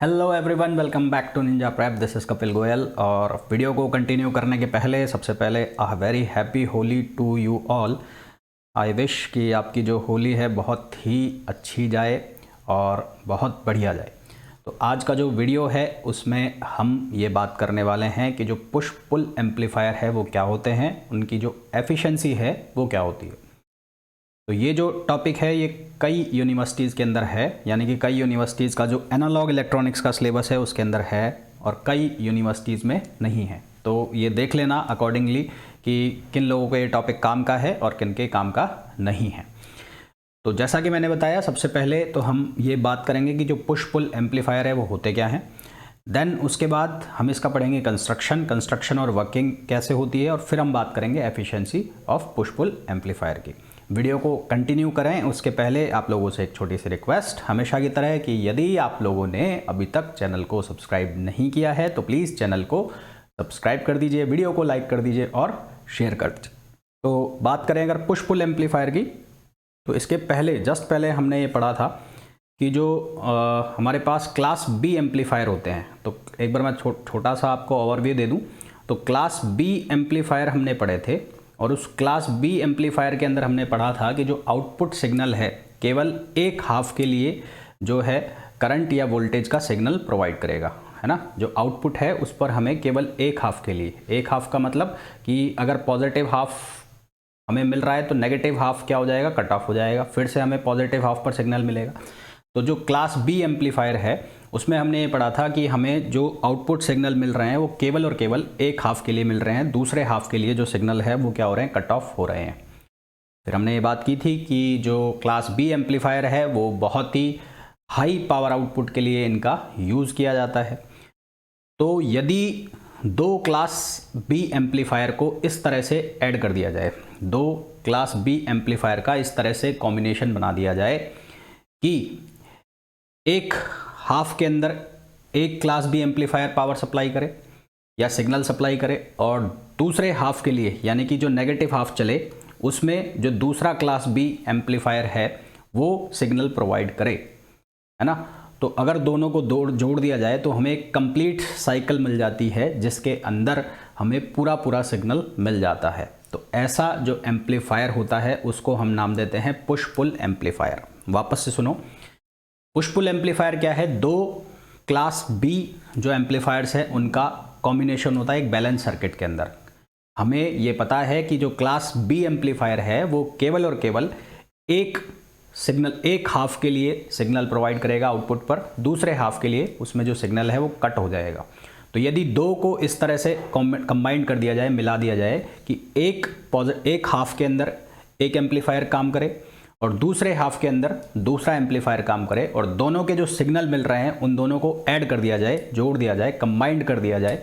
Hello everyone, welcome back to Ninja Prep. This is Kapil Goyal. और video को continue करने के पहले सबसे पहले very happy Holi to you all. I wish कि आपकी जो होली है बहुत ही अच्छी जाए और बहुत बढ़िया जाए। तो आज का जो वीडियो है उसमें हम ये बात करने वाले हैं कि जो पुश पुल एम्पलीफायर है वो क्या होते हैं, उनकी जो एफिशिएंसी है वो क्या होती है। तो ये जो टॉपिक है ये कई यूनिवर्सिटीज़ के अंदर है, यानी कि कई यूनिवर्सिटीज़ का जो एनालॉग इलेक्ट्रॉनिक्स का सिलेबस है उसके अंदर है और कई यूनिवर्सिटीज़ में नहीं है। तो ये देख लेना अकॉर्डिंगली कि किन लोगों को ये टॉपिक काम का है और किन के काम का नहीं है। तो जैसा कि मैंने बताया, सबसे पहले तो हम ये बात करेंगे कि जो पुश पुल एम्पलीफायर है वो होते क्या हैं। देन उसके बाद हम इसका पढ़ेंगे कंस्ट्रक्शन और वर्किंग कैसे होती है, और फिर हम बात करेंगे efficiency of push pull amplifier की। वीडियो को कंटिन्यू करें उसके पहले आप लोगों से एक छोटी सी रिक्वेस्ट हमेशा की तरह कि यदि आप लोगों ने अभी तक चैनल को सब्सक्राइब नहीं किया है तो प्लीज़ चैनल को सब्सक्राब कर दीजिए, वीडियो को लाइक कर दीजिए और शेयर कर दीजिए। तो बात करें अगर पुश पुल एम्पलीफायर की, तो इसके पहले जस्ट पहले हमने ये पढ़ा था कि जो हमारे पास क्लास बी एम्पलीफायर होते हैं। तो एक बार मैं छोटा सा आपको ओवरव्यू दे दूं। तो क्लास बी एम्पलीफायर हमने पढ़े थे और उस क्लास बी एम्पलीफायर के अंदर हमने पढ़ा था कि जो आउटपुट सिग्नल है केवल एक हाफ के लिए जो है करंट या वोल्टेज का सिग्नल प्रोवाइड करेगा, है ना। जो आउटपुट है उस पर हमें केवल एक हाफ के लिए, एक हाफ का मतलब कि अगर पॉजिटिव हाफ हमें मिल रहा है तो नेगेटिव हाफ क्या हो जाएगा, कट ऑफ हो जाएगा, फिर से हमें पॉजिटिव हाफ पर सिग्नल मिलेगा। तो जो क्लास बी एम्पलीफायर है उसमें हमने ये पढ़ा था कि हमें जो आउटपुट सिग्नल मिल रहे हैं वो केवल और केवल एक हाफ के लिए मिल रहे हैं, दूसरे हाफ के लिए जो सिग्नल है वो क्या हो रहे हैं, कट ऑफ हो रहे हैं। फिर हमने ये बात की थी कि जो क्लास बी एम्पलीफायर है वो बहुत ही हाई पावर आउटपुट के लिए इनका यूज़ किया जाता है। तो यदि दो क्लास बी एम्पलीफायर को इस तरह से ऐड कर दिया जाए, दो क्लास बी एम्पलीफायर का इस तरह से कॉम्बिनेशन बना दिया जाए कि एक हाफ के अंदर एक class B amplifier power supply करे या सिग्नल सप्लाई करे और दूसरे हाफ के लिए यानी कि जो नेगेटिव हाफ चले उसमें जो दूसरा क्लास बी एम्पलीफायर है वो सिग्नल प्रोवाइड करे, है ना। तो अगर दोनों को जोड़ दिया जाए तो हमें एक कंप्लीट साइकिल मिल जाती है जिसके अंदर हमें पूरा सिग्नल मिल जाता है। तो ऐसा जो एम्पलीफायर होता है उसको हम नाम देते हैं पुश पुल एम्पलीफायर। वापस से सुनो, पुश पुल एम्पलीफायर क्या है, दो क्लास बी जो एम्पलीफायर्स है उनका कॉम्बिनेशन होता है एक बैलेंस सर्किट के अंदर। हमें ये पता है कि जो क्लास बी एम्पलीफायर है वो केवल और केवल एक सिग्नल, एक हाफ के लिए सिग्नल प्रोवाइड करेगा आउटपुट पर, दूसरे हाफ के लिए उसमें जो सिग्नल है वो कट हो जाएगा। तो यदि दो को इस तरह से कंबाइन कर दिया जाए, मिला दिया जाए कि एक हाफ के अंदर एक एम्पलीफायर काम करे और दूसरे हाफ के अंदर दूसरा एम्पलीफायर काम करे और दोनों के जो सिग्नल मिल रहे हैं उन दोनों को ऐड कर दिया जाए, जोड़ दिया जाए, कंबाइंड कर दिया जाए,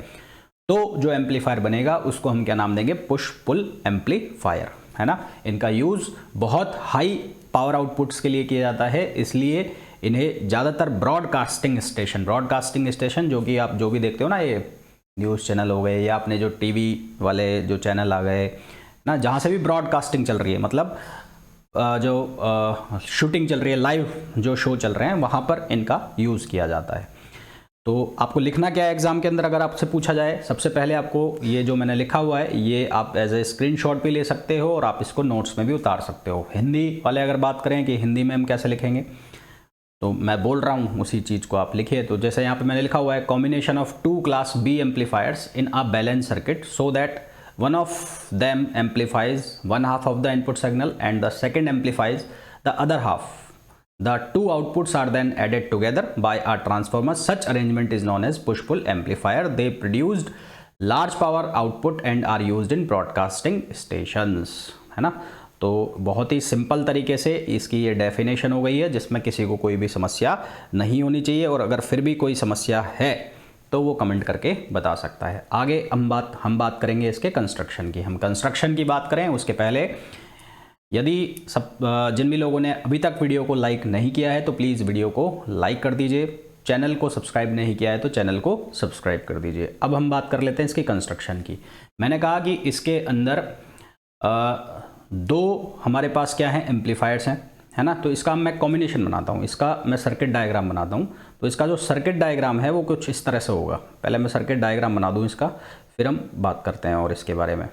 तो जो एम्पलीफायर बनेगा उसको हम क्या नाम देंगे, पुश पुल एम्पलीफायर, है ना। इनका यूज़ बहुत हाई पावर आउटपुट्स के लिए किया जाता है, इसलिए इन्हें ज़्यादातर ब्रॉडकास्टिंग स्टेशन जो कि आप जो भी देखते हो ना, ये न्यूज़ चैनल हो गए या अपने जो टीवी वाले जो चैनल आ गए ना, जहाँ से भी ब्रॉडकास्टिंग चल रही है, मतलब जो शूटिंग चल रही है, लाइव जो शो चल रहे हैं, वहाँ पर इनका यूज़ किया जाता है। तो आपको लिखना क्या है एग्ज़ाम के अंदर अगर आपसे पूछा जाए, सबसे पहले आपको ये जो मैंने लिखा हुआ है ये आप एज ए स्क्रीनशॉट भी ले सकते हो और आप इसको नोट्स में भी उतार सकते हो। हिंदी वाले अगर बात करें कि हिंदी में हम कैसे लिखेंगे, तो मैं बोल रहा हूँ उसी चीज़ को आप लिखिए। तो जैसे यहाँ पे मैंने लिखा हुआ है, combination of two class B amplifiers in a balance circuit so that one of them amplifies one half of the input signal and the second amplifies the other half. The two outputs are then added together by a transformer. Such arrangement is known as push-pull amplifier. They produced large power output and are used in broadcasting stations, है ना। तो बहुत ही simple तरीके से इसकी ये definition हो गई है जिसमें किसी को कोई भी समस्या नहीं होनी चाहिए, और अगर फिर भी कोई समस्या है तो वो कमेंट करके बता सकता है। आगे हम बात करेंगे इसके कंस्ट्रक्शन की। हम कंस्ट्रक्शन की बात करें उसके पहले, यदि जिन भी लोगों ने अभी तक वीडियो को लाइक नहीं किया है तो प्लीज़ वीडियो को लाइक कर दीजिए, चैनल को सब्सक्राइब नहीं किया है तो चैनल को सब्सक्राइब कर दीजिए। अब हम बात कर लेते हैं इसकी कंस्ट्रक्शन की। मैंने कहा कि इसके अंदर दो हमारे पास क्या है, एम्पलीफायर्स हैं, है ना। तो इसका मैं कॉम्बिनेशन बनाता हूँ, इसका मैं सर्किट डायग्राम बनाता हूँ। तो तो इसका जो सर्किट डायग्राम है वो कुछ इस तरह से होगा। पहले मैं सर्किट डायग्राम बना दूं इसका, फिर हम बात करते हैं और इसके बारे में।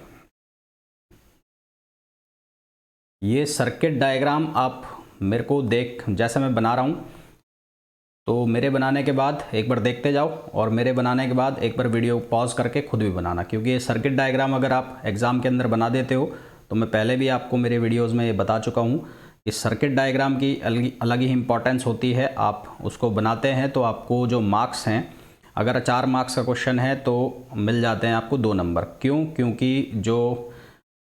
ये सर्किट डायग्राम आप मेरे को जैसे मैं बना रहा हूँ, तो मेरे बनाने के बाद एक बार देखते जाओ और मेरे बनाने के बाद एक बार वीडियो पॉज करके खुद भी बनाना, क्योंकि ये सर्किट डायग्राम अगर आप एग्ज़ाम के अंदर बना देते हो तो मैं पहले भी आपको मेरे वीडियोज़ में ये बता चुका हूँ, इस सर्किट डायग्राम की अलग ही इम्पॉर्टेंस होती है। आप उसको बनाते हैं तो आपको जो मार्क्स हैं, अगर 4 मार्क्स का क्वेश्चन है तो मिल जाते हैं आपको 2 नंबर। क्यों? क्योंकि जो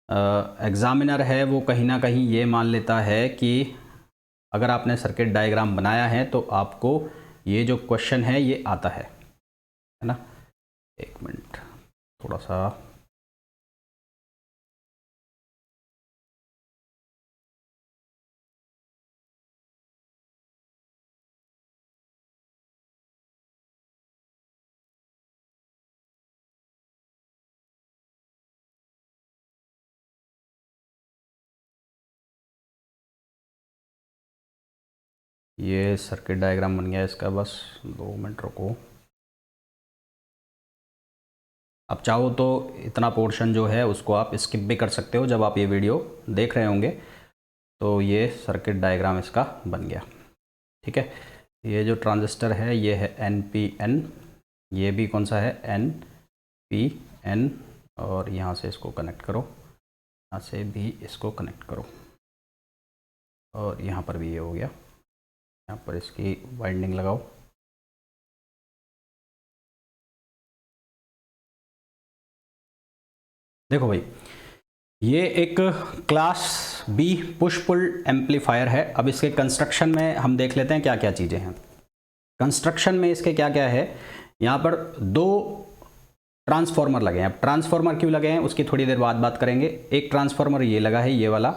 एग्ज़ामिनर है वो कहीं ना कहीं ये मान लेता है कि अगर आपने सर्किट डायग्राम बनाया है तो आपको ये जो क्वेश्चन है ये आता है ना। एक मिनट, थोड़ा सा ये सर्किट डायग्राम बन गया इसका, बस 2 मिनट रुको। आप चाहो तो इतना पोर्शन जो है उसको आप स्किप भी कर सकते हो जब आप ये वीडियो देख रहे होंगे। तो ये सर्किट डायग्राम इसका बन गया, ठीक है। ये जो ट्रांजिस्टर है ये है NPN, ये भी कौन सा है NPN, और यहाँ से इसको कनेक्ट करो, यहाँ से भी इसको कनेक्ट करो, और यहाँ पर भी ये हो गया। यहाँ पर इसकी वाइंडिंग लगाओ। देखो भाई, ये एक class B push pull amplifier है। अब इसके कंस्ट्रक्शन में हम देख लेते हैं क्या क्या चीज़ें हैं। कंस्ट्रक्शन में इसके क्या क्या है, यहाँ पर 2 ट्रांसफार्मर लगे हैं। अब ट्रांसफार्मर क्यों लगे हैं उसकी थोड़ी देर बाद बात करेंगे। एक ट्रांसफार्मर ये लगा है, ये वाला,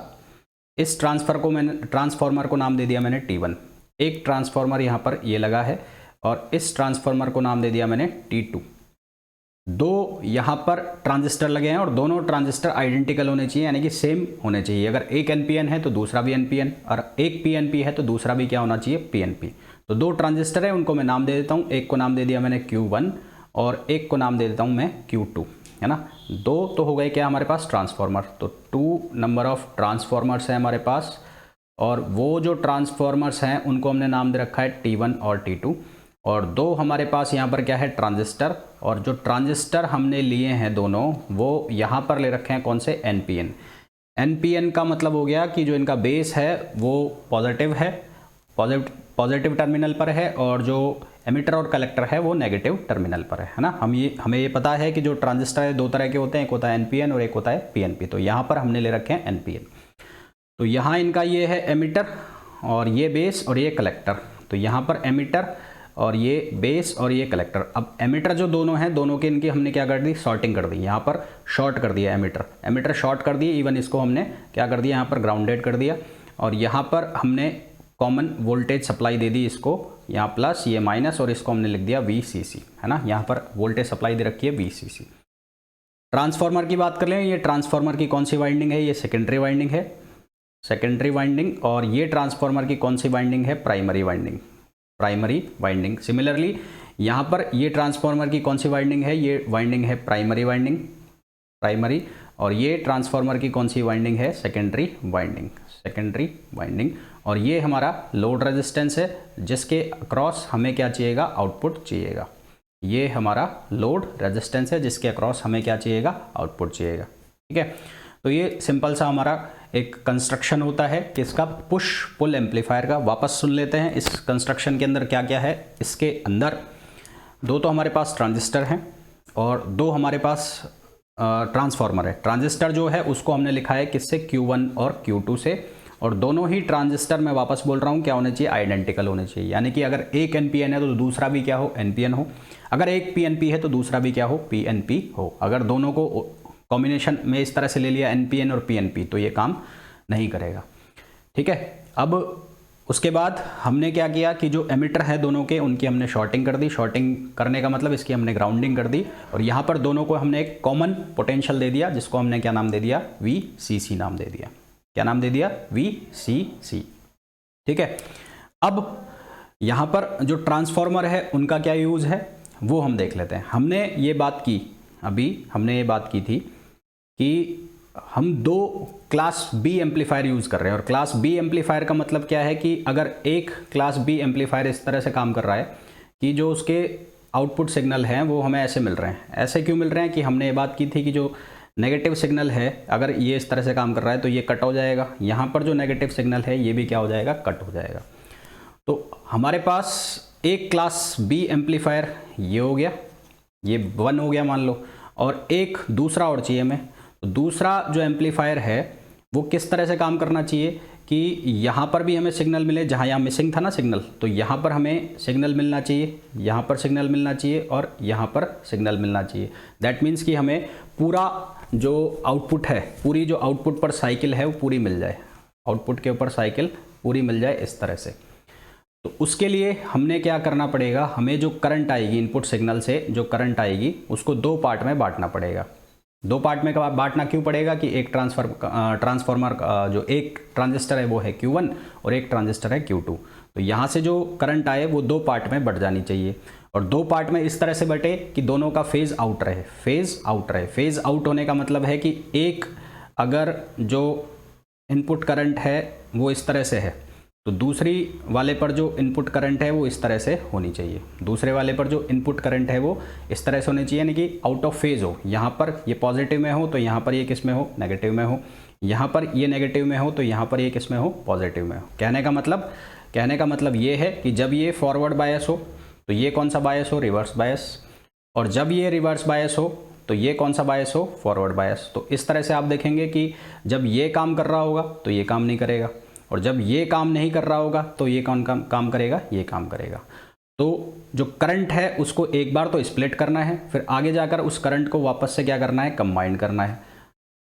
इस ट्रांसफार्मर को नाम दे दिया मैंने T1। एक ट्रांसफार्मर यहाँ पर ये लगा है और इस ट्रांसफार्मर को नाम दे दिया मैंने T2। 2 यहाँ पर ट्रांजिस्टर लगे हैं और दोनों ट्रांजिस्टर आइडेंटिकल होने चाहिए, यानी कि सेम होने चाहिए। अगर एक NPN है तो दूसरा भी NPN, और एक PNP है तो दूसरा भी क्या होना चाहिए, PNP। तो 2 ट्रांजिस्टर है, उनको मैं नाम दे देता हूँ। एक को नाम दे दिया मैंने Q1 और एक को नाम दे देता हूँ मैं Q2, है ना। 2 तो हो गए क्या हमारे पास ट्रांसफार्मर, तो 2 नंबर ऑफ ट्रांसफार्मर्स हैं हमारे पास, और वो जो ट्रांसफार्मर्स हैं उनको हमने नाम दे रखा है T1 और T2। और 2 हमारे पास यहाँ पर क्या है, ट्रांजिस्टर, और जो ट्रांजिस्टर हमने लिए हैं दोनों वो यहाँ पर ले रखे हैं कौन से, NPN। NPN का मतलब हो गया कि जो इनका बेस है वो पॉजिटिव है, पॉजिटिव टर्मिनल पर है, और जो एमिटर और कलेक्टर है वो नेगेटिव टर्मिनल पर है ना। हमें ये पता है कि जो ट्रांजिस्टर है 2 तरह के होते हैं, एक होता है NPN और एक होता है PNP। तो यहाँ पर हमने ले रखे हैं NPN। तो यहाँ इनका ये है एमिटर और ये बेस और ये कलेक्टर। तो यहाँ पर एमिटर और ये बेस और ये कलेक्टर। अब एमिटर जो दोनों हैं, दोनों के इनकी हमने क्या कर दी, शॉर्टिंग कर दी। यहाँ पर शॉर्ट कर दिया एमिटर शॉर्ट कर दिए। इवन इसको हमने क्या कर दिया, यहाँ पर ग्राउंडेड कर दिया, और यहाँ पर हमने कॉमन वोल्टेज सप्लाई दे दी इसको, यहाँ प्लस ये माइनस, और इसको हमने लिख दिया VCC, है ना। यहाँ पर वोल्टेज सप्लाई दे रखी है VCC। ट्रांसफार्मर की बात कर लें, ये ट्रांसफार्मर की कौन सी वाइंडिंग है, ये सेकेंडरी वाइंडिंग है, सेकेंडरी वाइंडिंग। और ये ट्रांसफार्मर की कौन सी वाइंडिंग है, प्राइमरी वाइंडिंग। सिमिलरली यहाँ पर ये ट्रांसफार्मर की कौन सी वाइंडिंग है, ये वाइंडिंग है प्राइमरी वाइंडिंग, और ये ट्रांसफार्मर की कौन सी वाइंडिंग है, सेकेंडरी वाइंडिंग। और ये हमारा लोड रेजिस्टेंस है जिसके अक्रॉस हमें क्या चाहिएगा, आउटपुट चाहिएगा। ये हमारा लोड रेजिस्टेंस है जिसके अक्रॉस हमें क्या चाहिएगा, आउटपुट चाहिएगा, ठीक है। तो ये सिंपल सा हमारा एक कंस्ट्रक्शन होता है किसका, पुश पुल एम्पलीफायर का। वापस सुन लेते हैं इस कंस्ट्रक्शन के अंदर क्या क्या है। इसके अंदर 2 तो हमारे पास ट्रांजिस्टर हैं और 2 हमारे पास ट्रांसफार्मर है। ट्रांजिस्टर जो है उसको हमने लिखा है किससे, Q1 और Q2 से, और दोनों ही ट्रांजिस्टर मैं वापस बोल रहा हूँ क्या होने चाहिए, आइडेंटिकल होने चाहिए। यानी कि अगर एक NPN है तो दूसरा भी क्या हो, NPN हो। अगर एक PNP है तो दूसरा भी क्या हो, PNP हो। अगर दोनों को कॉम्बिनेशन में इस तरह से ले लिया NPN और PNP तो ये काम नहीं करेगा, ठीक है। अब उसके बाद हमने क्या किया कि जो एमिटर है दोनों के, उनकी हमने शॉर्टिंग कर दी। शॉर्टिंग करने का मतलब इसकी हमने ग्राउंडिंग कर दी, और यहाँ पर दोनों को हमने एक कॉमन पोटेंशियल दे दिया जिसको हमने क्या नाम दे दिया, VCC नाम दे दिया। क्या नाम दे दिया, VCC, ठीक है। अब यहाँ पर जो ट्रांसफार्मर है उनका क्या यूज़ है वो हम देख लेते हैं। हमने ये बात की, अभी हमने ये बात की थी कि हम दो क्लास बी एम्पलीफायर यूज़ कर रहे हैं, और क्लास बी एम्पलीफायर का मतलब क्या है कि अगर एक क्लास बी एम्पलीफायर इस तरह से काम कर रहा है कि जो उसके आउटपुट सिग्नल हैं वो हमें ऐसे मिल रहे हैं। ऐसे क्यों मिल रहे हैं कि हमने ये बात की थी कि जो नेगेटिव सिग्नल है अगर ये इस तरह से काम कर रहा है तो ये कट हो जाएगा, यहाँ पर जो नेगेटिव सिग्नल है ये भी क्या हो जाएगा, कट हो जाएगा। तो हमारे पास एक क्लास बी एम्पलीफायर ये हो गया, ये 1 हो गया मान लो, और एक दूसरा और चाहिए हमें। तो दूसरा जो एम्पलीफायर है वो किस तरह से काम करना चाहिए कि यहाँ पर भी हमें सिग्नल मिले, जहाँ यहाँ मिसिंग था ना सिग्नल, तो यहाँ पर हमें सिग्नल मिलना चाहिए, यहाँ पर सिग्नल मिलना चाहिए और यहाँ पर सिग्नल मिलना चाहिए। दैट मीन्स कि हमें पूरा जो आउटपुट है, पूरी जो आउटपुट पर साइकिल है वो पूरी मिल जाए, आउटपुट के ऊपर साइकिल पूरी मिल जाए इस तरह से। तो उसके लिए हमने क्या करना पड़ेगा, हमें जो करंट आएगी इनपुट सिग्नल से जो करंट आएगी उसको 2 पार्ट में बांटना पड़ेगा। 2 पार्ट में बांटना क्यों पड़ेगा कि एक ट्रांसफार्मर जो एक ट्रांजिस्टर है वो है Q1 और एक ट्रांजिस्टर है Q2। तो यहाँ से जो करंट आए वो 2 पार्ट में बढ़ जानी चाहिए, और 2 पार्ट में इस तरह से बटे कि दोनों का फेज आउट रहे, फेज आउट रहे। फेज आउट होने का मतलब है कि एक अगर जो इनपुट करंट है वो इस तरह से है तो दूसरी वाले पर जो इनपुट करंट है वो इस तरह से होनी चाहिए, दूसरे वाले पर जो इनपुट करंट है वो इस तरह से होनी चाहिए, यानी कि आउट ऑफ फेज हो। यहाँ पर ये पॉजिटिव में हो तो यहाँ पर ये किस में हो, नेगेटिव में हो। यहाँ पर ये नेगेटिव में हो तो यहाँ पर ये किस में हो, पॉजिटिव में हो। कहने का मतलब ये है कि जब ये फॉरवर्ड बायस हो तो ये कौन सा बायस हो, रिवर्स बायस, और जब ये रिवर्स बायस हो तो ये कौन सा बायस हो, फॉरवर्ड बायस। तो इस तरह से आप देखेंगे कि जब ये काम कर रहा होगा तो ये काम नहीं करेगा, और जब ये काम नहीं कर रहा होगा तो ये कौन काम करेगा, ये काम करेगा। तो जो करंट है उसको एक बार तो स्प्लिट करना है, फिर आगे जाकर उस करंट को वापस से क्या करना है, कंबाइन करना है।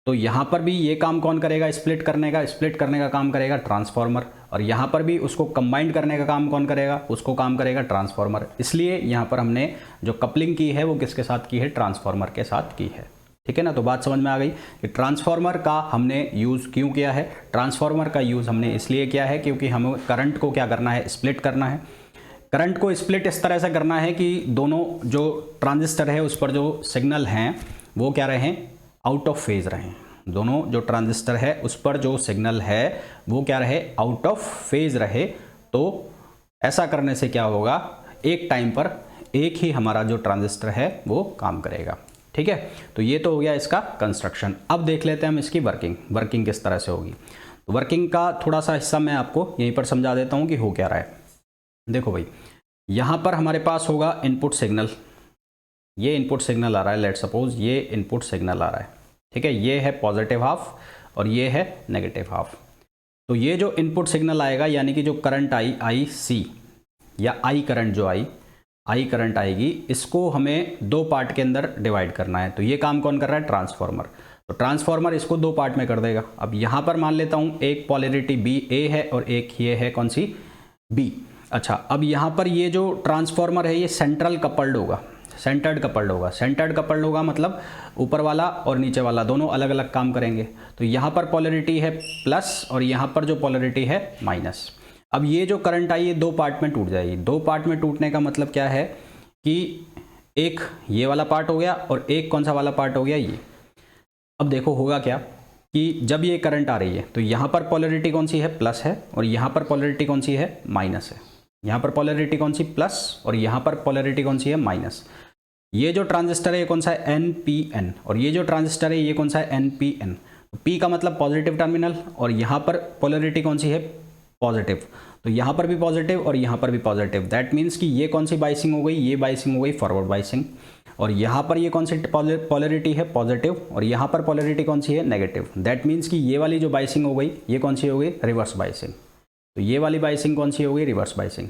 तो यहाँ पर भी ये काम कौन करेगा, स्प्लिट करने का काम करेगा ट्रांसफार्मर, और यहाँ पर भी उसको कंबाइन करने का काम कौन करेगा, उसको काम करेगा ट्रांसफार्मर। इसलिए यहाँ पर हमने जो कपलिंग की है वो किसके साथ की है, ट्रांसफार्मर के साथ की है। ठीक है ना। तो बात समझ में आ गई कि ट्रांसफार्मर का हमने यूज़ क्यों किया है। ट्रांसफार्मर का यूज़ हमने इसलिए किया है क्योंकि हमें करंट को क्या करना है, स्प्लिट करना है। करंट को स्प्लिट इस तरह से करना है कि दोनों जो ट्रांजिस्टर है उस पर जो सिग्नल हैं वो क्या रहें, आउट ऑफ फेज रहें। दोनों जो ट्रांजिस्टर है उस पर जो सिग्नल है वो क्या रहे, आउट ऑफ फेज रहे। तो ऐसा करने से क्या होगा, एक टाइम पर एक ही हमारा जो ट्रांजिस्टर है वो काम करेगा। ठीक है। तो ये तो हो गया इसका कंस्ट्रक्शन। अब देख लेते हैं हम इसकी वर्किंग किस तरह से होगी। तो वर्किंग का थोड़ा सा हिस्सा मैं आपको यहीं पर समझा देता हूँ कि हो क्या रहा है। देखो भाई, यहाँ पर हमारे पास होगा इनपुट सिग्नल, ये इनपुट सिग्नल आ रहा है, लेट सपोज ये इनपुट सिग्नल आ रहा है। ठीक है, ये है पॉजिटिव हाफ और ये है नेगेटिव हाफ। तो ये जो इनपुट सिग्नल आएगा यानी कि जो करंट आई सी या आई करंट जो आई करंट आएगी, इसको हमें 2 पार्ट के अंदर डिवाइड करना है। तो ये काम कौन कर रहा है, ट्रांसफार्मर। तो ट्रांसफार्मर इसको 2 पार्ट में कर देगा। अब यहाँ पर मान लेता हूँ एक पोलैरिटी बी ए है और एक ये है कौन सी, बी। अच्छा, अब यहाँ पर ये जो ट्रांसफार्मर है ये सेंट्रल कपल्ड होगा, सेंटर्ड कपल्ड होगा मतलब ऊपर वाला और नीचे वाला दोनों अलग अलग काम करेंगे। तो यहाँ पर पोलैरिटी है प्लस और यहाँ पर जो पोलैरिटी है माइनस। अब ये जो करंट आई ये 2 पार्ट में टूट जाएगी। 2 पार्ट में टूटने का मतलब क्या है कि एक ये वाला पार्ट हो गया और एक कौन सा वाला पार्ट हो गया, ये। अब देखो होगा क्या कि जब ये करंट आ रही है तो यहाँ पर पोलैरिटी कौन सी है, प्लस है, और यहाँ पर पोलैरिटी कौन सी है, माइनस है। यहाँ पर पोलैरिटी कौन सी, प्लस, और यहाँ पर पोलैरिटी कौन सी है, माइनस। ये जो ट्रांजिस्टर है ये कौन सा है, NPN, और ये जो ट्रांजिस्टर है ये कौन सा है, NPN। P का मतलब पॉजिटिव टर्मिनल, और यहाँ पर पोलैरिटी कौन सी है, पॉजिटिव। तो यहाँ पर भी पॉजिटिव और यहाँ पर भी पॉजिटिव। दैट मीन्स कि ये कौन सी बाइसिंग हो गई, ये बाइसिंग हो गई फॉरवर्ड बाइसिंग, और यहाँ पर ये कौन सी पोलैरिटी है, पॉजिटिव, और यहाँ पर पोलैरिटी कौन सी है, नेगेटिव। दैट मीन्स कि ये वाली जो बाइसिंग हो गई ये कौन सी हो गई, रिवर्स बाइसिंग। तो ये वाली बाइसिंग कौन सी हो गई, रिवर्स बाइसिंग।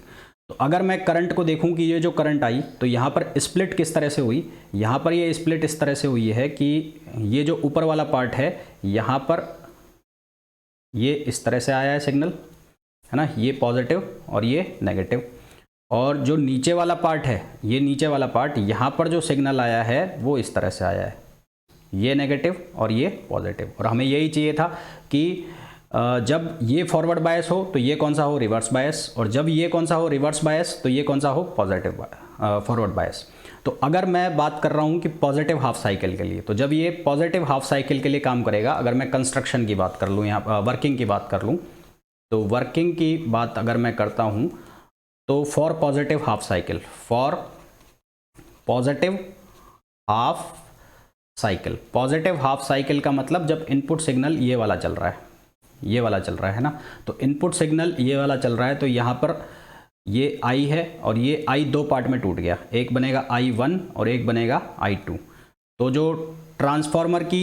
तो अगर मैं करंट को देखूं कि ये जो करंट आई तो यहाँ पर स्प्लिट किस तरह से हुई, यहाँ पर ये स्प्लिट इस तरह से हुई है कि ये जो ऊपर वाला पार्ट है यहाँ पर ये इस तरह से आया है सिग्नल, है ना, ये पॉजिटिव और ये नेगेटिव, और जो नीचे वाला पार्ट है ये नीचे वाला पार्ट यहाँ पर जो सिग्नल आया है वो इस तरह से आया है, ये नेगेटिव और ये पॉजिटिव। और हमें यही चाहिए था कि जब ये फॉरवर्ड बायस हो तो ये कौन सा हो, रिवर्स बायस, और जब ये कौन सा हो, रिवर्स बायस, तो ये कौन सा हो, पॉजिटिव फॉरवर्ड बायस। तो अगर मैं बात कर रहा हूँ कि पॉजिटिव हाफ साइकिल के लिए, तो जब ये पॉजिटिव हाफ साइकिल के लिए काम करेगा, अगर मैं कंस्ट्रक्शन की बात कर लूँ, यहाँ वर्किंग की बात कर लूँ, तो वर्किंग की बात अगर मैं करता हूँ तो for positive half cycle, for positive half cycle, positive half cycle का मतलब जब इनपुट सिग्नल ये वाला चल रहा है, ये वाला चल रहा है ना, तो इनपुट सिग्नल ये वाला चल रहा है, तो यहाँ पर ये I है और ये I दो पार्ट में टूट गया, एक बनेगा I1 और एक बनेगा I2। तो जो ट्रांसफार्मर की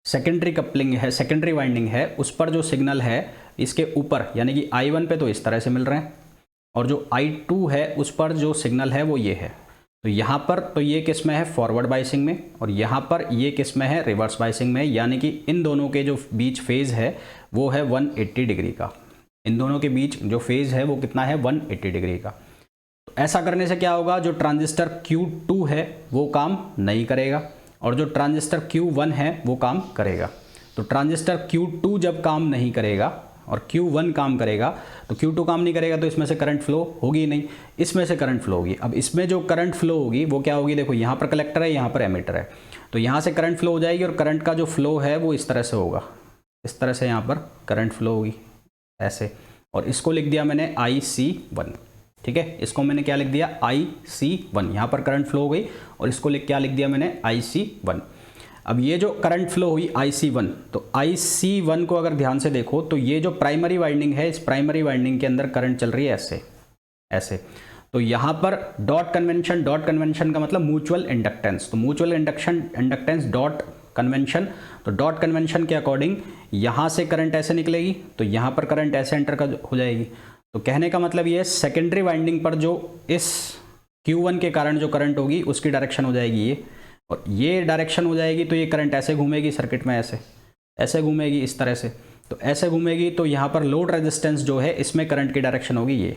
सेकेंडरी कपलिंग है, सेकेंडरी वाइंडिंग है, उस पर जो सिग्नल है इसके ऊपर, यानी कि I1 पे तो इस तरह से मिल रहे हैं, और जो I2 है उस पर जो सिग्नल है वो ये है। तो यहाँ पर तो ये किस में है, फॉरवर्ड बाइसिंग में, और यहाँ पर ये किस में है, रिवर्स बाइसिंग में, यानी कि इन दोनों के जो बीच फेज़ है वो है 180 डिग्री का। इन दोनों के बीच जो फेज़ है वो कितना है, 180 डिग्री का। तो ऐसा करने से क्या होगा, जो ट्रांजिस्टर Q2 है वो काम नहीं करेगा और जो ट्रांजिस्टर Q1 है वो काम करेगा। तो ट्रांजिस्टर Q2 जब काम नहीं करेगा और Q1 काम करेगा, तो Q2 काम नहीं करेगा तो इसमें से करंट फ्लो होगी ही नहीं, इसमें से करंट फ्लो होगी। अब इसमें जो करंट फ्लो होगी वो क्या होगी, देखो यहाँ पर कलेक्टर है, यहाँ पर एमीटर है, तो यहाँ से करंट फ्लो हो जाएगी और करंट का जो फ्लो है वो इस तरह से होगा, इस तरह से यहाँ पर करंट फ्लो होगी ऐसे, और इसको लिख दिया मैंने IC1, ठीक है, इसको मैंने क्या लिख दिया, IC1, यहाँ पर करंट फ्लो हो गई और इसको क्या लिख दिया मैंने, IC1। अब ये जो करंट फ्लो हुई IC1, तो IC1 को अगर ध्यान से देखो तो ये जो प्राइमरी वाइंडिंग है, इस प्राइमरी वाइंडिंग के अंदर करंट चल रही है ऐसे ऐसे। तो यहाँ पर डॉट कन्वेंशन, डॉट कन्वेंशन का मतलब म्यूचुअल इंडक्टेंस, तो म्यूचुअल इंडक्टेंस डॉट कन्वेंशन, तो डॉट कन्वेंशन के अकॉर्डिंग यहाँ से करंट ऐसे निकलेगी, तो यहाँ पर करंट ऐसे एंटर हो जाएगी। तो कहने का मतलब ये सेकेंडरी वाइंडिंग पर जो इस Q1 के कारण जो करंट होगी उसकी डायरेक्शन हो जाएगी ये, और ये डायरेक्शन हो जाएगी तो ये करंट ऐसे घूमेगी सर्किट में, ऐसे ऐसे घूमेगी इस तरह से, तो ऐसे घूमेगी, तो यहाँ पर लोड रेजिस्टेंस जो है इसमें करंट की डायरेक्शन होगी ये,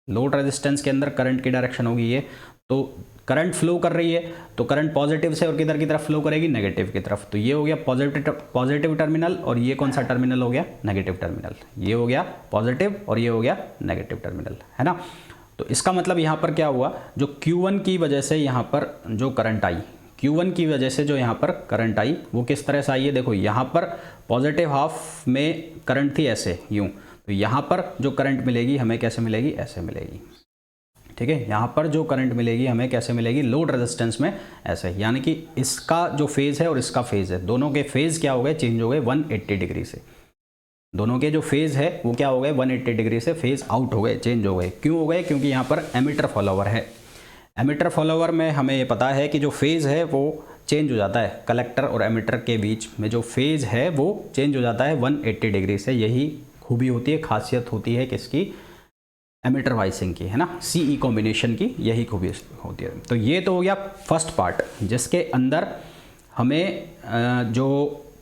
लोड रेजिस्टेंस के अंदर करंट की डायरेक्शन होगी ये। तो करंट फ्लो कर रही है तो करंट पॉजिटिव से और किधर की तरफ फ्लो करेगी, नेगेटिव की तरफ। तो ये हो गया पॉजिटिव टर्मिनल, और ये कौन सा टर्मिनल हो गया, नेगेटिव टर्मिनल। ये हो गया पॉजिटिव और ये हो गया नेगेटिव टर्मिनल, है ना। तो इसका मतलब यहाँ पर क्या हुआ, जो Q1 की वजह से यहाँ पर जो करंट आई, Q1 की वजह से जो यहाँ पर करंट आई वो किस तरह से आई है, देखो यहाँ पर पॉजिटिव हाफ में करंट थी ऐसे यूँ, तो यहाँ पर जो करंट मिलेगी हमें कैसे मिलेगी, ऐसे मिलेगी, ठीक है। यहाँ पर जो करंट मिलेगी हमें कैसे मिलेगी, लोड रेजिस्टेंस में ऐसे, यानी कि इसका जो फेज़ है और इसका फेज़ है, दोनों के फेज़ क्या हो गए, चेंज हो गए 180 डिग्री से। दोनों के जो फेज़ है वो क्या हो गए, 180 डिग्री से फेज़ आउट हो गए, चेंज हो गए। क्यों हो गए, क्योंकि यहाँ पर एमीटर फॉलोवर है। एमीटर फॉलोवर में हमें ये पता है कि जो फेज़ है वो चेंज हो जाता है, कलेक्टर और एमीटर के बीच में जो फेज़ है वो चेंज हो जाता है 180 डिग्री से। यही खूबी होती है, खासियत होती है किसकी, एमीटर वाइसिंग की, है ना, CE कॉम्बिनेशन की यही खूबी होती है। तो ये तो हो गया फर्स्ट पार्ट, जिसके अंदर हमें जो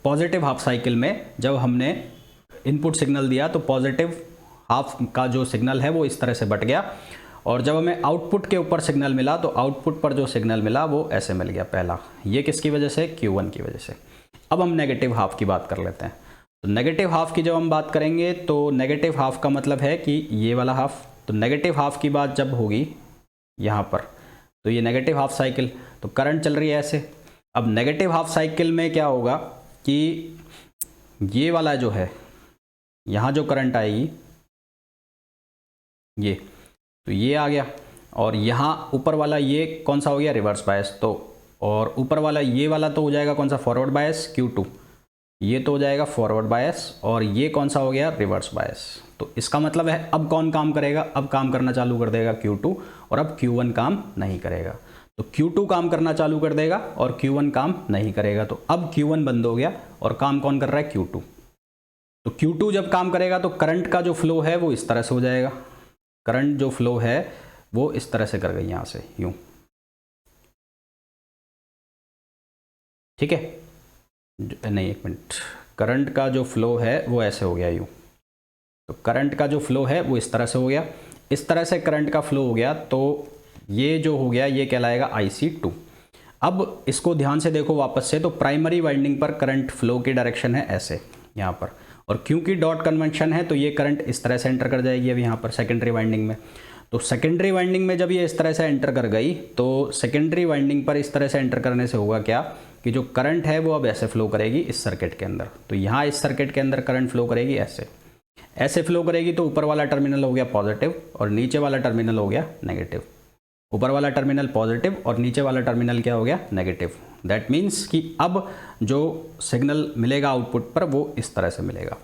पॉजिटिव हाफ साइकिल में जब हमने इनपुट सिग्नल दिया तो पॉजिटिव हाफ का जो सिग्नल है वो इस तरह से बट गया, और जब हमें आउटपुट के ऊपर सिग्नल मिला तो आउटपुट पर जो सिग्नल मिला वो ऐसे मिल गया पहला, ये किसकी वजह से, Q1 की वजह से। अब हम नेगेटिव हाफ की बात कर लेते हैं। तो नेगेटिव हाफ की जब हम बात करेंगे तो नेगेटिव हाफ का मतलब है कि ये वाला हाफ, तो नेगेटिव हाफ की बात जब होगी यहाँ पर, तो ये नेगेटिव हाफ साइकिल, तो करंट चल रही है ऐसे। अब नेगेटिव हाफ साइकिल में क्या होगा कि ये वाला जो है, यहाँ जो करंट आएगी ये, तो ये आ गया, और यहाँ ऊपर वाला ये कौन सा हो गया, रिवर्स बायस। तो और ऊपर वाला ये वाला तो हो जाएगा कौन सा, फॉरवर्ड बायस Q2, ये तो हो जाएगा फॉरवर्ड बायस, और ये कौन सा हो गया, रिवर्स बायस। तो इसका मतलब है अब कौन काम करेगा, अब काम करना चालू कर देगा Q2, और अब Q1 काम नहीं करेगा। तो Q2 काम करना चालू कर देगा और Q1 काम नहीं करेगा। तो अब Q1 बंद हो गया और काम कौन कर रहा है, Q2। तो Q2 जब काम करेगा तो करंट का जो फ्लो है वो इस तरह से हो जाएगा, करंट जो फ्लो है वो इस तरह से कर गई यहाँ से यूँ, ठीक है, नहीं एक मिनट, करंट का जो फ्लो है वो ऐसे हो गया यूँ। तो करंट का जो फ्लो है वो इस तरह से हो गया, इस तरह से करंट का फ्लो हो गया, तो ये जो हो गया ये कहलाएगा IC2। अब इसको ध्यान से देखो वापस से, तो प्राइमरी वाइंडिंग पर करंट फ्लो की डायरेक्शन है ऐसे यहाँ पर, और क्योंकि डॉट कन्वेंशन है तो ये करंट इस तरह से एंटर कर जाएगी अब यहाँ पर सेकेंडरी वाइंडिंग में। तो सेकेंडरी वाइंडिंग में जब ये इस तरह से एंटर कर गई तो सेकेंडरी वाइंडिंग पर इस तरह से एंटर करने से होगा क्या कि जो करंट है वो अब ऐसे फ्लो करेगी इस सर्किट के अंदर। तो यहाँ इस सर्किट के अंदर करंट फ्लो करेगी ऐसे फ्लो करेगी। तो ऊपर वाला टर्मिनल हो गया पॉजिटिव और नीचे वाला टर्मिनल हो गया नेगेटिव। ऊपर वाला टर्मिनल पॉजिटिव और नीचे वाला टर्मिनल क्या हो गया नेगेटिव। दैट मीन्स कि अब जो सिग्नल मिलेगा आउटपुट पर वो इस तरह से मिलेगा।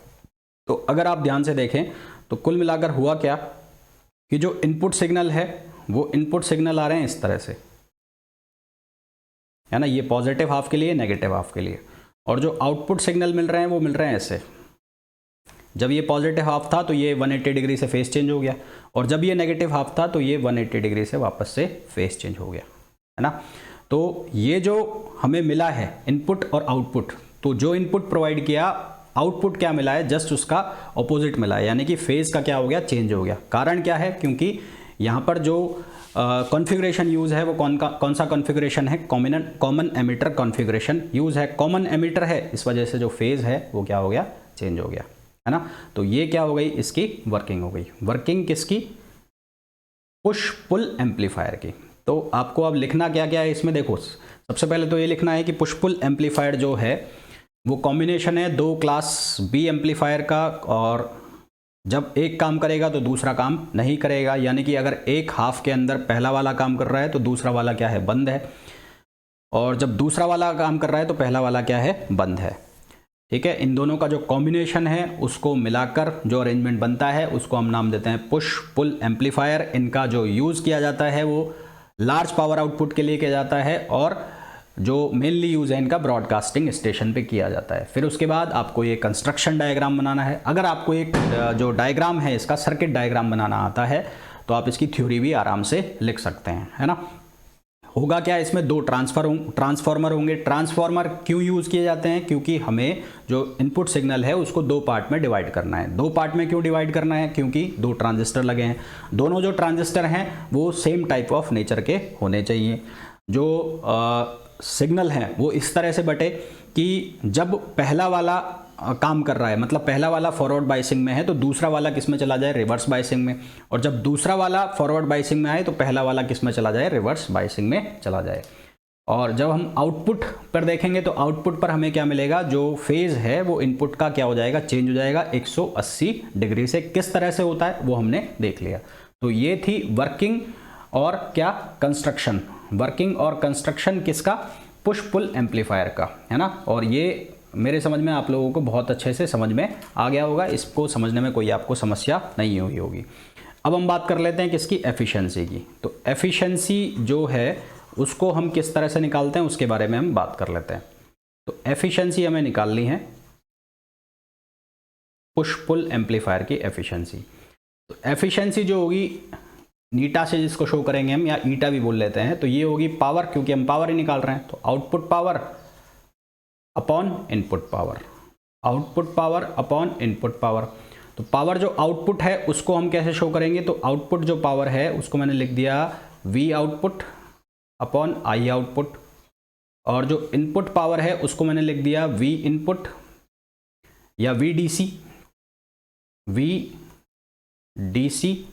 तो अगर आप ध्यान से देखें तो कुल मिलाकर हुआ क्या कि जो इनपुट सिग्नल है वो इनपुट सिग्नल आ रहे हैं इस तरह से, है ना, ये पॉजिटिव हाफ के लिए नेगेटिव हाफ के लिए, और जो आउटपुट सिग्नल मिल रहे हैं वो मिल रहे हैं ऐसे। जब ये पॉजिटिव हाफ था तो ये 180 डिग्री से फेस चेंज हो गया, और जब ये नेगेटिव हाफ था तो ये 180 डिग्री से वापस से फेस चेंज हो गया, है ना। तो ये जो हमें मिला है इनपुट और आउटपुट, तो जो इनपुट प्रोवाइड किया आउटपुट क्या मिला है जस्ट उसका ऑपोजिट मिला है, यानी कि फेज का क्या हो गया चेंज हो गया। कारण क्या है, क्योंकि यहाँ पर जो कॉन्फ़िगरेशन यूज़ है वो कौन सा कॉन्फ़िगरेशन है, कॉमन एमिटर कॉन्फ़िगरेशन यूज़ है। कॉमन एमिटर है, इस वजह से जो फेज़ है वो क्या हो गया चेंज हो गया, है ना। तो ये क्या हो गई, इसकी वर्किंग हो गई। वर्किंग किसकी, पुश पुल एम्पलीफायर की। तो आपको अब लिखना क्या क्या है इसमें, देखो सबसे पहले तो ये लिखना है कि पुश पुल एम्पलीफायर जो है वो कॉम्बिनेशन है दो क्लास बी एम्पलीफायर का, और जब एक काम करेगा तो दूसरा काम नहीं करेगा, यानी कि अगर एक हाफ के अंदर पहला वाला काम कर रहा है तो दूसरा वाला क्या है बंद है, और जब दूसरा वाला काम कर रहा है तो पहला वाला क्या है बंद है। ठीक है, इन दोनों का जो कॉम्बिनेशन है उसको मिलाकर जो अरेंजमेंट बनता है उसको हम नाम देते हैं पुश पुल एम्पलीफायर। इनका जो यूज़ किया जाता है वो लार्ज पावर आउटपुट के लिए किया जाता है, और जो मेनली यूज़ है इनका ब्रॉडकास्टिंग स्टेशन पे किया जाता है। फिर उसके बाद आपको ये कंस्ट्रक्शन डायग्राम बनाना है। अगर आपको एक जो डायग्राम है इसका सर्किट डायग्राम बनाना आता है तो आप इसकी थ्योरी भी आराम से लिख सकते हैं, है ना। होगा क्या, इसमें दो ट्रांसफार्मर होंगे। ट्रांसफार्मर क्यों यूज़ किए जाते हैं, क्योंकि हमें जो इनपुट सिग्नल है उसको दो पार्ट में डिवाइड करना है। दो पार्ट में क्यों डिवाइड करना है, क्योंकि दो ट्रांजिस्टर लगे हैं। दोनों जो ट्रांजिस्टर हैं वो सेम टाइप ऑफ नेचर के होने चाहिए। जो सिग्नल है वो इस तरह से बटे कि जब पहला वाला काम कर रहा है, मतलब पहला वाला फॉरवर्ड बायसिंग में है तो दूसरा वाला किस में चला जाए, रिवर्स बायसिंग में, और जब दूसरा वाला फॉरवर्ड बायसिंग में आए तो पहला वाला किस में चला जाए, रिवर्स बायसिंग में चला जाए। और जब हम आउटपुट पर देखेंगे तो आउटपुट पर हमें क्या मिलेगा, जो फेज है वो इनपुट का क्या हो जाएगा, चेंज हो जाएगा 180 डिग्री से। किस तरह से होता है वो हमने देख लिया। तो ये थी वर्किंग और क्या कंस्ट्रक्शन, वर्किंग और कंस्ट्रक्शन किसका, पुश पुल एम्पलीफायर का, है ना। और ये मेरे समझ में आप लोगों को बहुत अच्छे से समझ में आ गया होगा, इसको समझने में कोई आपको समस्या नहीं हुई होगी। अब हम बात कर लेते हैं किसकी, एफिशिएंसी की। तो एफिशिएंसी जो है उसको हम किस तरह से निकालते हैं उसके बारे में हम बात कर लेते हैं। तो एफिशिएंसी हमें निकालनी है पुश पुल एम्पलीफायर की एफिशिएंसी। तो एफिशिएंसी जो होगी नीटा से जिसको शो करेंगे हम, या ईटा भी बोल लेते हैं, तो ये होगी पावर, क्योंकि हम पावर ही निकाल रहे हैं। तो output power upon input power, output power upon input power. तो पावर जो आउटपुट है उसको हम कैसे शो करेंगे, तो आउटपुट जो पावर है उसको मैंने लिख दिया we output upon I output, और जो इनपुट पावर है उसको मैंने लिख दिया वी इनपुट या वी डीसी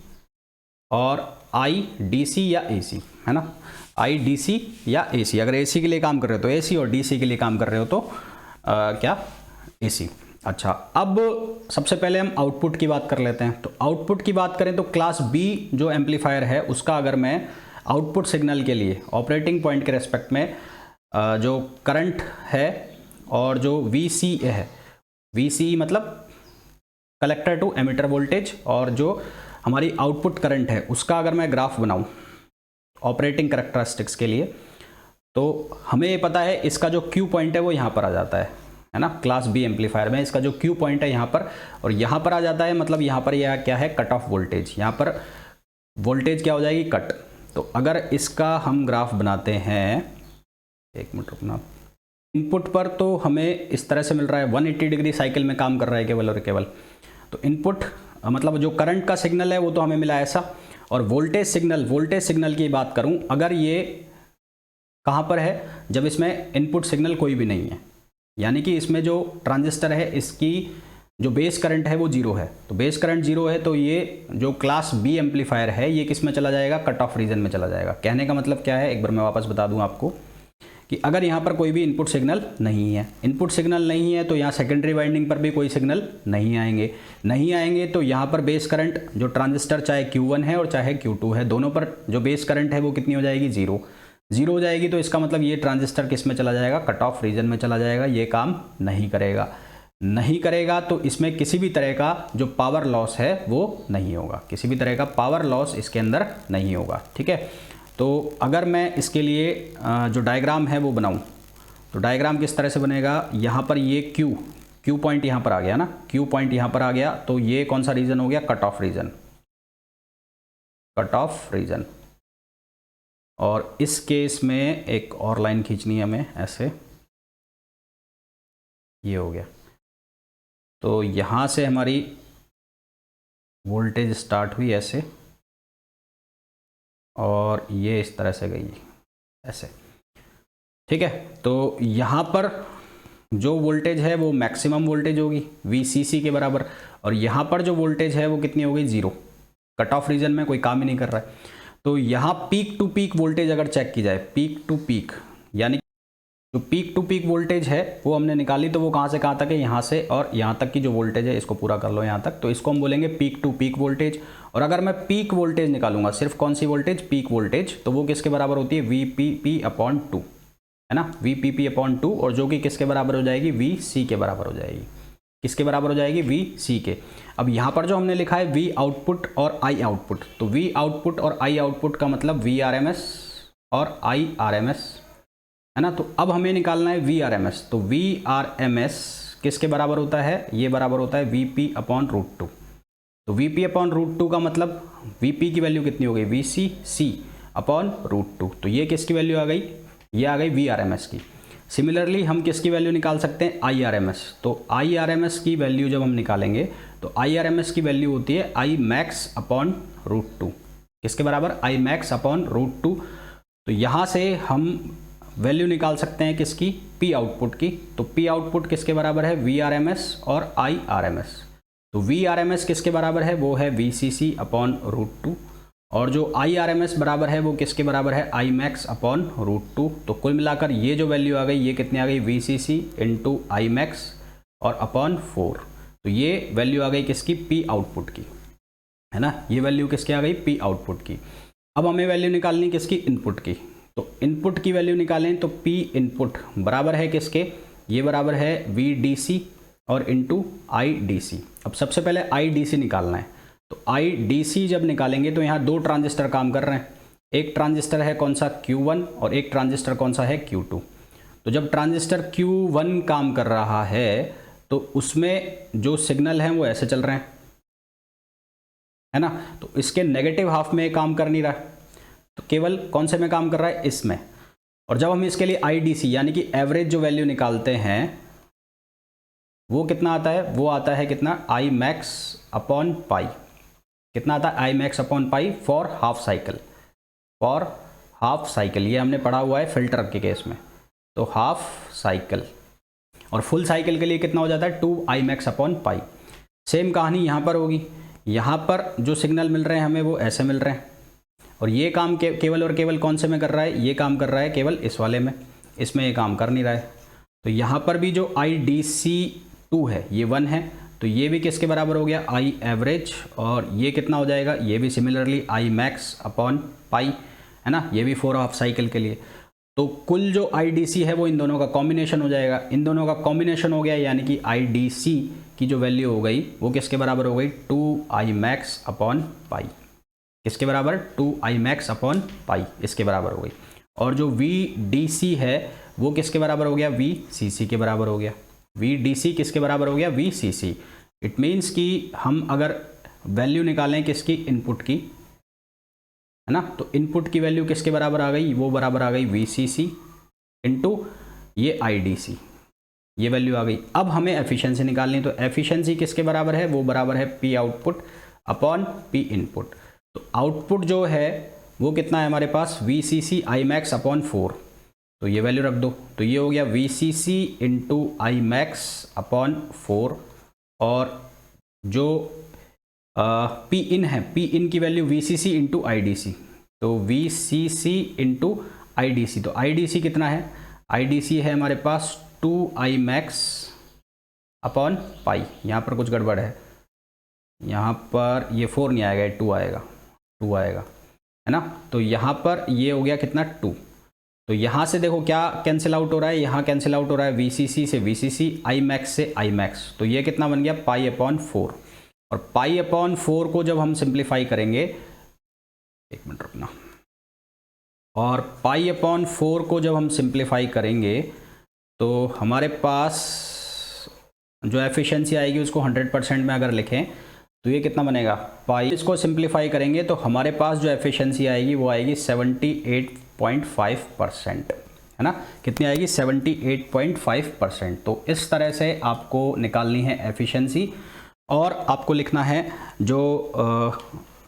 और आई डीसी या एसी, है ना, आई डीसी या एसी। अगर एसी के लिए काम कर रहे हो तो एसी, और डीसी के लिए काम कर रहे हो तो क्या एसी। अच्छा, अब सबसे पहले हम आउटपुट की बात कर लेते हैं। तो आउटपुट की बात करें तो क्लास बी जो एम्पलीफायर है उसका अगर मैं आउटपुट सिग्नल के लिए ऑपरेटिंग पॉइंट के रेस्पेक्ट में जो करंट है और जो वीसी है, वीसी मतलब कलेक्टर टू एमिटर वोल्टेज, और जो हमारी आउटपुट करंट है उसका अगर मैं ग्राफ बनाऊं ऑपरेटिंग करैक्टरिस्टिक्स के लिए, तो हमें ये पता है इसका जो क्यू पॉइंट है वो यहाँ पर आ जाता है ना। क्लास बी एम्पलीफायर में इसका जो क्यू पॉइंट है यहाँ पर, और यहाँ पर आ जाता है, मतलब यहाँ पर यह क्या है, कट ऑफ वोल्टेज। यहाँ पर वोल्टेज क्या हो जाएगी, कट। तो अगर इसका हम ग्राफ बनाते हैं, एक मिनट रुकना, इनपुट पर तो हमें इस तरह से मिल रहा है 180 डिग्री साइकिल में काम कर रहा है केवल और केवल। तो इनपुट मतलब जो करंट का सिग्नल है वो तो हमें मिला ऐसा, और वोल्टेज सिग्नल की बात करूं, अगर ये कहां पर है, जब इसमें इनपुट सिग्नल कोई भी नहीं है, यानी कि इसमें जो ट्रांजिस्टर है इसकी जो बेस करंट है वो 0 है, तो बेस करंट 0 है तो ये जो क्लास बी एम्पलीफायर है ये किस में चला जाएगा, कट ऑफ रीजन में चला जाएगा। कहने का मतलब क्या है, एक बार मैं वापस बता दूं आपको कि अगर यहाँ पर कोई भी इनपुट सिग्नल नहीं है, इनपुट सिग्नल नहीं है तो यहाँ सेकेंडरी वाइंडिंग पर भी कोई सिग्नल नहीं आएंगे तो यहाँ पर बेस करंट जो ट्रांजिस्टर चाहे Q1 है और चाहे Q2 है, दोनों पर जो बेस करंट है वो कितनी हो जाएगी, 0 हो जाएगी। तो इसका मतलब ये ट्रांजिस्टर किस में चला जाएगा, कट ऑफ रीजन में चला जाएगा, ये काम नहीं करेगा। तो इसमें किसी भी तरह का जो पावर लॉस है वो नहीं होगा, किसी भी तरह का पावर लॉस इसके अंदर नहीं होगा। ठीक है, तो अगर मैं इसके लिए जो डायग्राम है वो बनाऊं तो डायग्राम किस तरह से बनेगा, यहाँ पर ये Q पॉइंट यहाँ पर आ गया ना, Q पॉइंट यहाँ पर आ गया, तो ये कौन सा रीजन हो गया, कट ऑफ रीजन। और इस केस में एक और लाइन खींचनी है हमें, ऐसे ये हो गया। तो यहाँ से हमारी वोल्टेज स्टार्ट हुई ऐसे और ये इस तरह से गई ऐसे। ठीक है, तो यहाँ पर जो वोल्टेज है वो मैक्सिमम वोल्टेज होगी VCC के बराबर, और यहाँ पर जो वोल्टेज है वो कितनी होगी, 0। कट ऑफ रीजन में कोई काम ही नहीं कर रहा है। तो यहाँ पीक टू पीक वोल्टेज अगर चेक की जाए, पीक टू पीक यानी जो पीक टू पीक वोल्टेज है वो हमने निकाली, तो वो कहाँ से कहाँ तक है, यहाँ से और यहाँ तक की जो वोल्टेज है, इसको पूरा कर लो यहाँ तक, तो इसको हम बोलेंगे पीक टू पीक वोल्टेज। और अगर मैं पीक वोल्टेज निकालूंगा, सिर्फ कौन सी वोल्टेज, पीक वोल्टेज, तो वो किसके बराबर होती है, VPP/2 है ना, VPP/2, और जो कि किसके बराबर हो जाएगी, VC के बराबर हो जाएगी। किसके बराबर हो जाएगी, VC के। अब यहाँ पर जो हमने लिखा है V आउटपुट और I आउटपुट, तो V आउटपुट और I आउटपुट का मतलब Vrms और IRms है ना। तो अब हमें निकालना है Vrms, तो Vrms किसके बराबर होता है, ये बराबर होता है Vp/√2। तो Vp/√2 का मतलब Vp की वैल्यू कितनी हो गई, VCC/√2, तो ये किसकी वैल्यू आ गई, ये आ गई Vrms की। सिमिलरली हम किसकी वैल्यू निकाल सकते हैं, IRms, तो IRms की वैल्यू जब हम निकालेंगे तो IRms की वैल्यू होती है Imax/√2, किसके बराबर, Imax/√2। तो यहाँ से हम वैल्यू निकाल सकते हैं किसकी, P आउटपुट की, तो P आउटपुट किसके बराबर है, Vrms और IRms। तो Vrms किसके बराबर है, वो है VCC/√2, और जो IRms बराबर है वो किसके बराबर है, Imax/√2। तो कुल मिलाकर ये जो वैल्यू आ गई, ये कितनी आ गई, VCC × Imax और /4। तो ये वैल्यू आ गई किसकी, P आउटपुट की, है ना, ये वैल्यू किसकी आ गई, P आउटपुट की। अब हमें वैल्यू निकालनी किसकी, इनपुट की, तो इनपुट की वैल्यू निकालें तो P इनपुट बराबर है किसके, ये बराबर है VDC और × IDC। अब सबसे पहले IDC निकालना है, तो IDC जब निकालेंगे तो यहाँ दो ट्रांजिस्टर काम कर रहे हैं, एक ट्रांजिस्टर है कौन सा, Q1, और एक ट्रांजिस्टर कौन सा है, Q2। तो जब ट्रांजिस्टर Q1 काम कर रहा है तो उसमें जो सिग्नल हैं वो ऐसे चल रहे हैं, है ना, तो इसके नेगेटिव हाफ में काम कर नहीं रहा है, तो केवल कौन से में काम कर रहा है, इसमें। और जब हम इसके लिए IDC यानी कि एवरेज जो वैल्यू निकालते हैं वो कितना आता है, वो आता है कितना, Imax/π, कितना आता है, Imax/π फॉर हाफ साइकिल, ये हमने पढ़ा हुआ है फिल्टर के केस में, तो हाफ साइकिल। और फुल साइकिल के लिए कितना हो जाता है, 2 Imax/π। सेम कहानी यहाँ पर होगी, यहाँ पर जो सिग्नल मिल रहे हैं हमें वो ऐसे मिल रहे हैं, और ये काम केवल और केवल कौन से में कर रहा है, ये काम कर रहा है केवल इस वाले में, इसमें ये काम कर नहीं रहा है। तो यहाँ पर भी जो IDC2 है ये 1 है, तो ये भी किसके बराबर हो गया, I एवरेज, और ये कितना हो जाएगा, ये भी सिमिलरली Imax/π, है ना, ये भी 4 हाफ साइकिल के लिए। तो कुल जो IDC है वो इन दोनों का कॉम्बिनेशन हो जाएगा, इन दोनों का कॉम्बिनेशन हो गया, यानी कि IDC की जो वैल्यू हो गई वो किसके बराबर हो गई, 2 Imax/π, किसके बराबर, 2 Imax/π, इसके बराबर हो गई। और जो VDC है वो किसके बराबर हो गया, VCC के बराबर हो गया। VDC किसके बराबर हो गया, VCC। इट मीन्स कि हम अगर वैल्यू निकालें किसकी, इनपुट की, है ना, तो इनपुट की वैल्यू किसके बराबर आ गई, वो बराबर आ गई VCC × ये IDC, ये वैल्यू आ गई। अब हमें एफिशिएंसी निकालनी, तो एफिशिएंसी किसके बराबर है, वो बराबर है P आउटपुट/P इनपुट। तो आउटपुट जो है वो कितना है हमारे पास, VCC Imax/4, तो ये वैल्यू रख दो, तो ये हो गया VCC × Imax/4, और जो पी इन है, पी इन की वैल्यू VCC इंटू IDC, तो VCC इंटू IDC, तो IDC कितना है, IDC है हमारे पास 2Imax अपॉन पाई। यहाँ पर कुछ गड़बड़ है, यहाँ पर ये 4 नहीं आएगा, ये 2 आएगा, 2 आएगा, है ना। तो यहाँ पर ये हो गया कितना 2, तो यहाँ से देखो क्या कैंसिल आउट हो रहा है, यहाँ कैंसिल आउट हो रहा है VCC से VCC, Imax से Imax, तो ये कितना बन गया पाई अपॉन 4। और पाई अपॉन 4 को जब हम सिंप्लीफाई करेंगे, एक मिनट रुकना, और पाई अपॉन 4 को जब हम सिंप्लीफाई करेंगे तो हमारे पास जो एफिशिएंसी आएगी उसको 100% में अगर लिखें तो ये कितना बनेगा पाई। इसको सिंप्लीफाई करेंगे तो हमारे पास जो एफिशिएंसी आएगी वो आएगी 78.5%, है ना। कितनी आएगी 78.5%। तो इस तरह से आपको निकालनी है एफिशिएंसी, और आपको लिखना है जो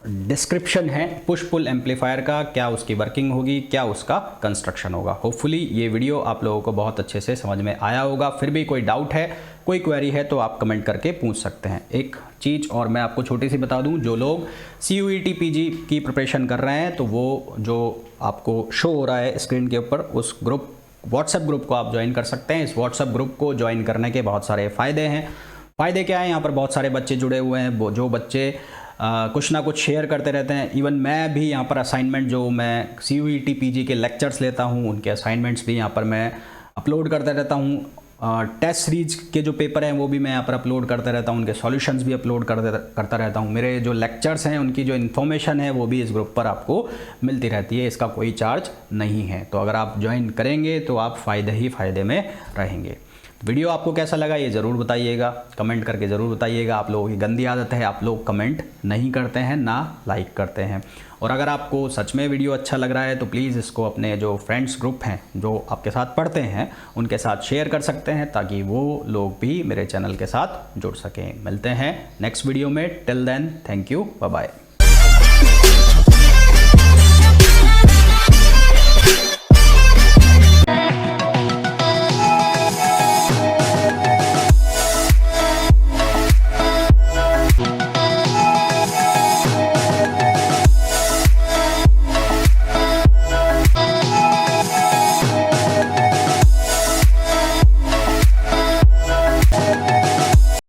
डिस्क्रिप्शन है पुश पुल एम्पलीफायर का, क्या उसकी वर्किंग होगी, क्या उसका कंस्ट्रक्शन होगा। होपफुली ये वीडियो आप लोगों को बहुत अच्छे से समझ में आया होगा। फिर भी कोई डाउट है, कोई क्वेरी है तो आप कमेंट करके पूछ सकते हैं। एक चीज़ और मैं आपको छोटी सी बता दूं, जो लोग CUET PG की प्रिपरेशन कर रहे हैं तो वो जो आपको शो हो रहा है स्क्रीन के ऊपर, उस ग्रुप व्हाट्सएप ग्रुप को आप ज्वाइन कर सकते हैं। इस व्हाट्सएप ग्रुप को ज्वाइन करने के बहुत सारे फ़ायदे हैं। फ़ायदे क्या हैं, यहाँ पर बहुत सारे बच्चे जुड़े हुए हैं, जो बच्चे कुछ ना कुछ शेयर करते रहते हैं। इवन मैं भी यहाँ पर असाइनमेंट, जो मैं CUET PG के लेक्चर्स लेता हूँ उनके असाइनमेंट्स भी यहाँ पर मैं अपलोड करता रहता हूँ। टेस्ट सीरीज के जो पेपर हैं वो भी मैं यहाँ पर अपलोड करता रहता हूँ, उनके सॉल्यूशंस भी अपलोड करता रहता हूँ। मेरे जो लेक्चर्स हैं उनकी जो इन्फॉर्मेशन है वो भी इस ग्रुप पर आपको मिलती रहती है, इसका कोई चार्ज नहीं है। तो अगर आप ज्वाइन करेंगे तो आप फ़ायदे ही फ़ायदे में रहेंगे। वीडियो आपको कैसा लगा ये ज़रूर बताइएगा, कमेंट करके ज़रूर बताइएगा। आप लोगों की गंदी आदत है, आप लोग कमेंट नहीं करते हैं ना लाइक करते हैं। और अगर आपको सच में वीडियो अच्छा लग रहा है तो प्लीज़ इसको अपने जो फ्रेंड्स ग्रुप हैं जो आपके साथ पढ़ते हैं उनके साथ शेयर कर सकते हैं, ताकि वो लोग भी मेरे चैनल के साथ जुड़ सकें। मिलते हैं नेक्स्ट वीडियो में, till then thank you, bye bye.